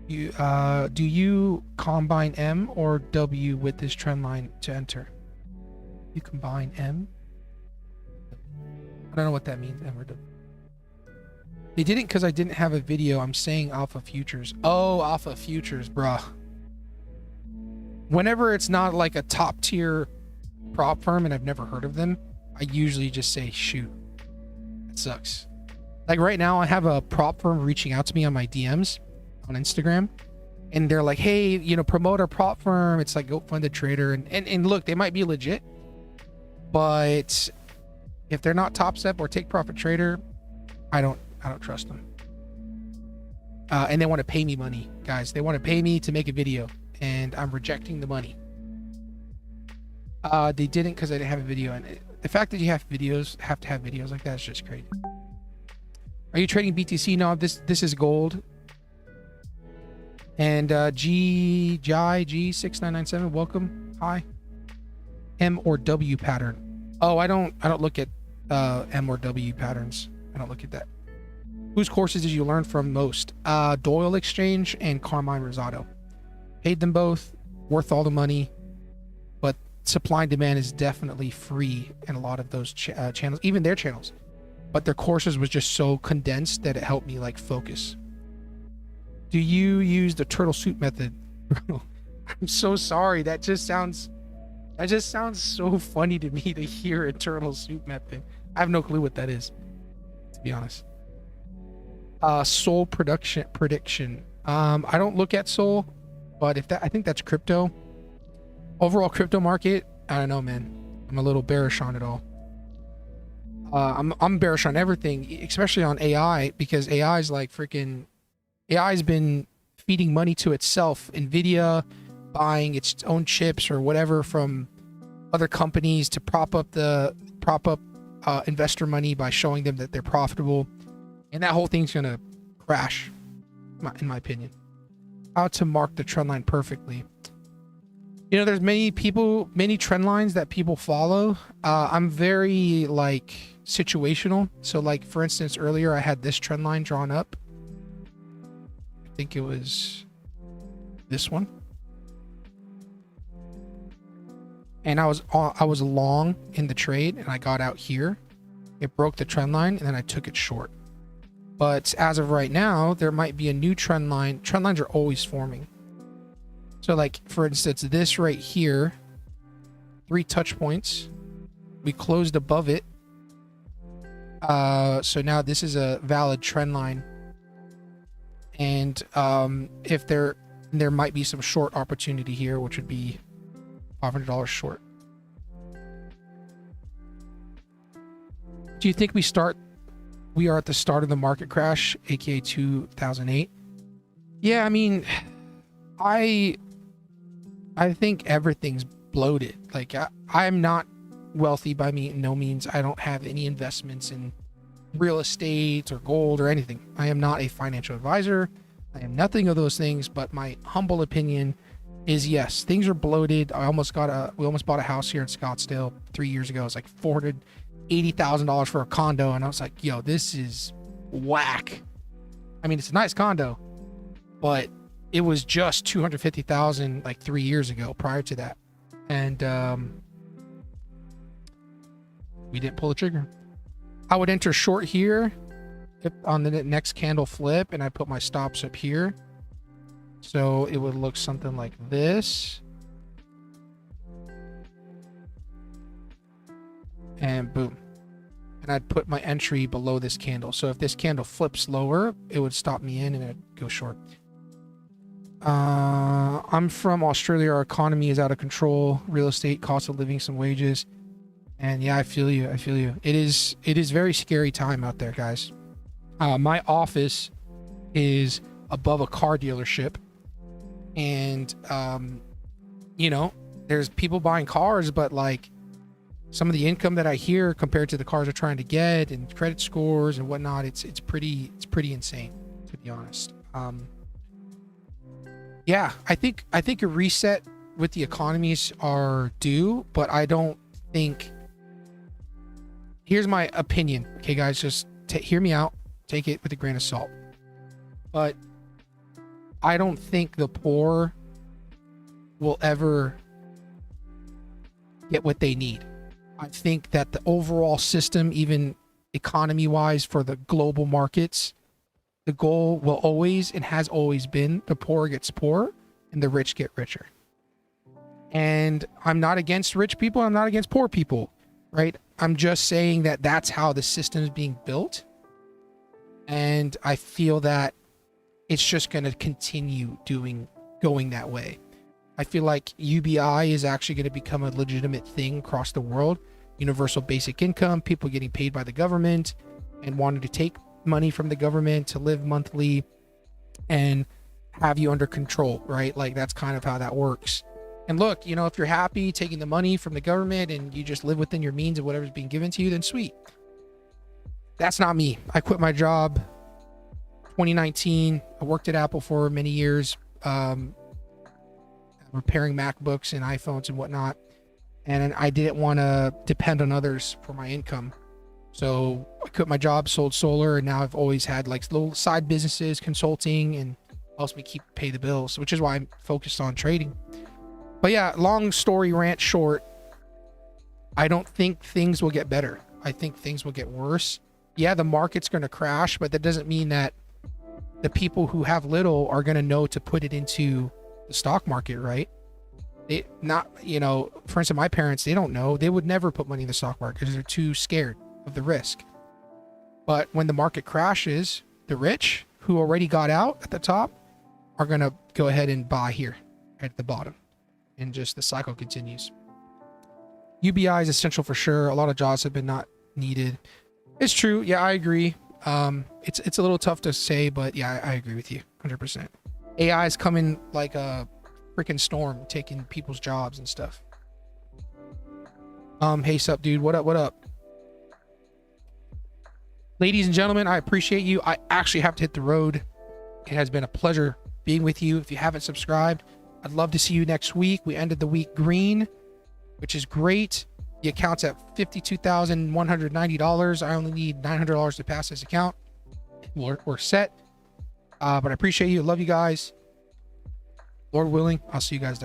Do you combine M or W with this trend line to enter? You combine M? I don't know what that means, M or W. They didn't because I didn't have a video. I'm saying Alpha Futures. Oh, Alpha Futures, bruh. Whenever it's not like a top tier prop firm and I've never heard of them, I usually just say, shoot, that sucks. Like right now, I have a prop firm reaching out to me on my DMs on Instagram, and they're like, hey, you know, promote our prop firm. It's like, go fund a trader. And look, they might be legit, but if they're not TopStep or Take Profit Trader, I don't trust them. And they want to pay me money, guys. They want to pay me to make a video, and I'm rejecting the money. They didn't because I didn't have a video, and the fact that you have to have videos like that is just crazy. Are you trading BTC? No, this is gold. And G6997, welcome. Hi. M or W pattern. Oh, I don't look at M or W patterns. I don't look at that. Whose courses did you learn from most? Doyle Exchange and Carmine Rosado. Paid them both, worth all the money, but supply and demand is definitely free in a lot of those channels, even their channels. But their courses was just so condensed that it helped me like focus. Do you use the turtle soup method? I'm so sorry. That That just sounds so funny to me to hear eternal soup method. I have no clue what that is, to be honest. Soul production prediction. I don't look at Soul, but if that, I think that's crypto. Overall crypto market, I don't know, man. I'm a little bearish on it all. I'm bearish on everything, especially on AI, because AI is like freaking. AI's been feeding money to itself. Nvidia buying its own chips or whatever from other companies to prop up investor money by showing them that they're profitable, and that whole thing's gonna crash, in my opinion. How to mark the trend line perfectly? You know, there's many trend lines that people follow. I'm very like situational. So like, for instance, earlier I had this trend line drawn up. I think it was this one. And I was long in the trade and I got out here. It broke the trend line and then I took it short. But as of right now, there might be a new trend line. Trend lines are always forming. So like, for instance, this right here, 3 touch points. We closed above it. So now this is a valid trend line. And if there might be some short opportunity here, which would be $500 short. Do you think we are at the start of the market crash, aka 2008? Yeah, I mean, I think everything's bloated. Like I'm not wealthy by no means. I don't have any investments in real estate or gold or anything. I am not a financial advisor. I am nothing of those things, but my humble opinion is yes, things are bloated. We almost bought a house here in Scottsdale 3 years ago. It was like $480,000 for a condo, and I was like, yo, this is whack. I mean, it's a nice condo, but it was just $250,000 like 3 years ago prior to that. And we didn't pull the trigger. I would enter short here on the next candle flip, and I put my stops up here. So it would look something like this. And boom. And I'd put my entry below this candle. So if this candle flips lower, it would stop me in and it'd go short. I'm from Australia. Our economy is out of control. Real estate, cost of living, some wages. And yeah, I feel you. I feel you. It is very scary time out there, guys. My office is above a car dealership. And, you know, there's people buying cars, but like some of the income that I hear compared to the cars they're trying to get and credit scores and whatnot, it's pretty insane, to be honest. Yeah, I think a reset with the economies are due, but I don't think. Here's my opinion, okay, guys, just hear me out. Take it with a grain of salt. But I don't think the poor will ever get what they need. I think that the overall system, even economy-wise for the global markets, the goal will always and has always been the poor gets poorer and the rich get richer. And I'm not against rich people. I'm not against poor people, right? I'm just saying that that's how the system is being built. And I feel that it's just going to continue going that way. I feel like UBI is actually going to become a legitimate thing across the world. Universal basic income, people getting paid by the government and wanting to take money from the government to live monthly and have you under control, right? Like that's kind of how that works. And look, you know, if you're happy taking the money from the government and you just live within your means of whatever's being given to you, then sweet. That's not me. I quit my job 2019. I worked at Apple for many years, repairing MacBooks and iPhones and whatnot. And I didn't want to depend on others for my income. So I quit my job, sold solar, and now I've always had like little side businesses, consulting, and helps me pay the bills, which is why I'm focused on trading. But yeah, long story rant short, I don't think things will get better. I think things will get worse. Yeah, the market's going to crash, but that doesn't mean that the people who have little are going to know to put it into the stock market, right? They not, you know, for instance, my parents, they don't know. They would never put money in the stock market because they're too scared of the risk. But when the market crashes, the rich who already got out at the top are going to go ahead and buy here at the bottom. And just the cycle continues. UBI is essential for sure. A lot of jobs have been not needed. It's true. Yeah, I agree. It's a little tough to say, but yeah, I agree with you 100%. AI is coming like a freaking storm, taking people's jobs and stuff. Hey, sup, dude? What up? What up? Ladies and gentlemen, I appreciate you. I actually have to hit the road. It has been a pleasure being with you. If you haven't subscribed, I'd love to see you next week. We ended the week green, which is great. The account's at $52,190. I only need $900 to pass this account. We're set. But I appreciate you. Love you guys. Lord willing, I'll see you guys next